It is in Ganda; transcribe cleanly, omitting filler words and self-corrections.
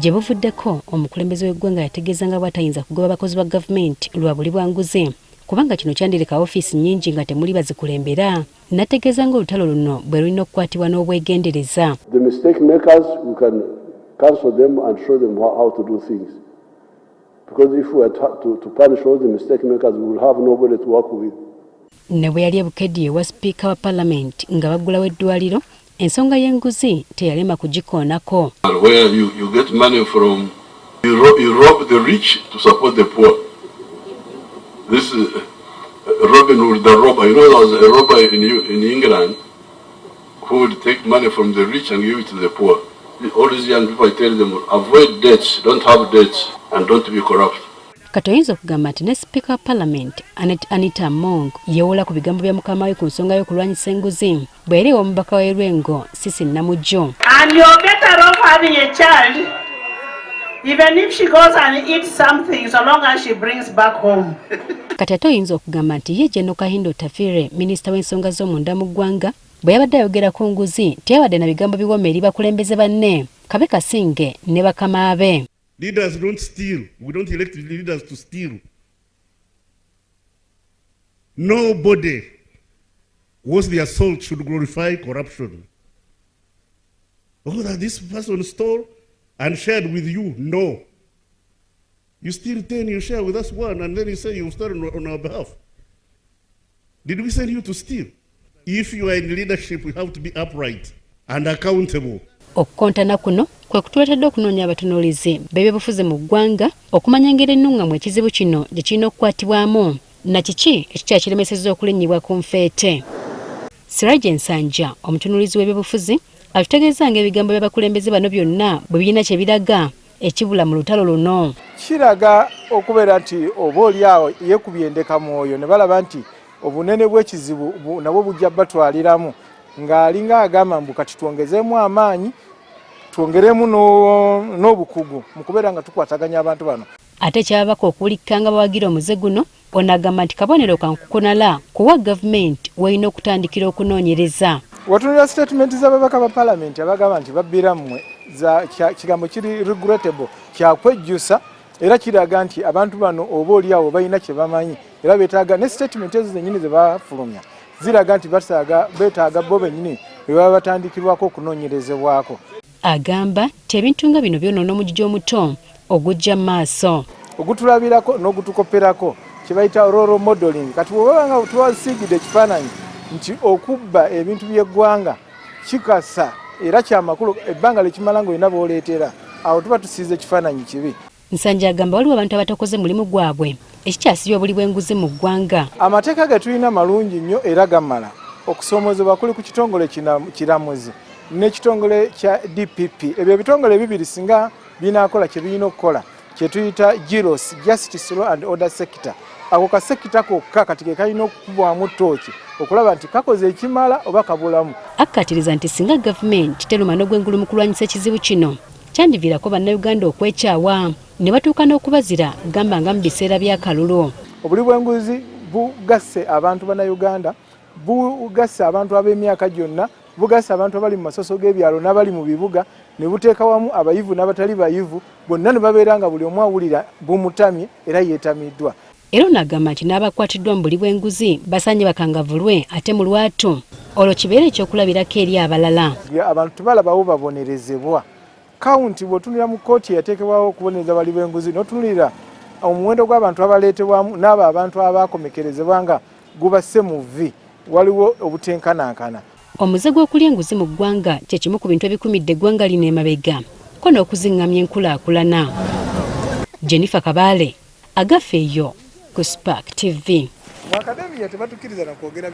gye buvuddeko omukulembeze w'eggwanga yategeeza nga bw'atayinza kugoba abakozi ba gavumenti lwa buli bwanguzi kubanga kino kyandireka ofiisi nnyingi nga temuli bazikulembera. Nategeeza ng'olutalo luno bwe lulina okukwatibwa n'obwegendereza. The mistake makers, we can cancel them and show them how to do things. Because if we are to punish all the mistake makers, we will have nobody to work with. Ne bwe yali ebukedde ewa sipiika wa palamenti nga baggulawo eddwaliro, ensonga y'enguzi teyalema kugikoonako. Where you get money from, you rob the rich to support the poor. This is Robin Hood, the robber. You know, there was a robber in England who would take money from the rich and give it to the poor. All these young people, I tell them, avoid debts, don't have debts, and don't be corrupt. Katoyinza okugamba nti ne sipiika wa palamenti Anita Among yeewola ku bigambo bya mukama we ku nsonga y'okulwanyisa enguzi bwe yali omubaka wa Lwengo Sisi Namujjo. And you're better off having a child even if she goes and eats something so long as she brings back home. Kati ate oyinza okugamba nti ye General Kahindo Tafire, minisita w'ensonga z'omunda mu ggwanga, bwe yabadde ayogera ku nguzi teyabadde na bigambo biwooma eri bakulembeze banne Kabe Kasinge ne bakama be. Leaders don't steal. We don't elect leaders to steal. Nobody worth their salt should glorify corruption. Oh, that this person stole and shared with you. No. You steal 10, you share with us 1, and then you say you stole on our behalf. Did we send you to steal? If you are in leadership, you have to be upright and accountable. Okukontana kuno kwe kutuletedde okunoonya abatunuulizi b'ebyobufuzi mu ggwanga okumanya engeri ennungamu ekizibu kino gye kirina okukwatibwamu na kiki ekikyakiremesezza okulinnyibwa ku nfeete. Siraje Nsanja, omutunuulizi w'ebyobufuzi, atutegeeza ng'ebigambo by'abakulembeze bano byonna bwe birina kye biraga ekibula mu lutalo luno. Kiraga okubeera nti oba oliawo yeekubye endeka-mwoyo ne balaba nti obunene bw'ekizibu nabwo bujja batwaliramu ng'alinga agamba mbu kati twongezeemu amaanyi twongeremu n'obukugu mu kubeera nga tukwataganya abantu bano. Ate kyabako okuwulikika nga bawagira omuze guno, ono agamba nti kabonero kankukunala kuwa gavumenti w'erina okutandikira okunoonyereza. Watunulira statement z'ababaka ba palamenti abagamba nti babbira mmwe kigambo kiri regrettable kyakwejjusa era kiraga nti abantu bano oba oliawo balina kye bamanyi era beetaaga ne statement ezo zennyini ze bafulumya ziraga nti beetaaga bo bennyini bwe baba batandikirwako okunoonyerezebwako. Agamba nti ebintu nga bino byonoona omugigi omuto ogujja mu maaso. Ogutulabirako n'ogutukoperako kye bayita role modeling. Kati bw'oba nga tuwasiigidde ekifaananyi nti okubba ebintu by'eggwanga kikasa era kyamakulu ebbanga lekimala ng'olina b'oleetera awo tuba tusiize ekifaananyi kibi. Nsanja agamba waliwo abantu abatakoze mulimu gwabwe ekikyasibya obuli bw'enguzi mu ggwanga. Amateeka ge tulina malungi nnyo era gamala okusoomozebwa kuli ku kitongole kiramuzi n'ekitongole kya DPP. Ebyo ebitongole bibiri singa binaakola kye birina okukola kye tuyita JIROS, Justice Law and Order Sector. Ako ka sekita kokka kati ke kalina okukubwamu ttooki okulaba nti kakoze ekimala oba kabulamu. Akkatiriza nti singa gavumenti teruma n'ogwengulu mu kulwanyisa ekizibu kino kyandiviirako bannayuganda okwekyawa ne batuuka n'okubazira gamba nga mu biseera by'akalulu. Obuli bw'enguzi bugasse abantu bannayuganda, bugasse abantu ab'emyaka gyonna, bugasse abantu abali mu masoso g'ebyalo n'abali mu bibuga, ne buteeka wamu abayivu n'abatali bayivu, bonna ne babeera nga buli omu awulira bumutamye era yeetamiddwa. Era n'agamba nti n'abakwatiddwa mu buli bw'enguzi basaanye bakangavulwe ate mu lwatu olwo kibeera ekyokulabirako eri abalala. Abantu tebalabawo babonerezebwa. Kawunti bw'otunulira mu kkooti yateekebwawo okubonereza bali b'enguzi n'otunulira omuwendo gw'abantu abaleetebwamu n'abo abantu abaakomekerezebwa nga gubasse mu vvi waliwo obutenkanankana. Omuze gw'okulya enguzi mu ggwanga kye kimu ku bintu ebikumidde eggwanga lino emabega ko n'okuzingamya enkulaakulana. Jennifer Kabale, Agafeeyo ku Spark TV. Mu akademiya tebatukkiriza na kwogera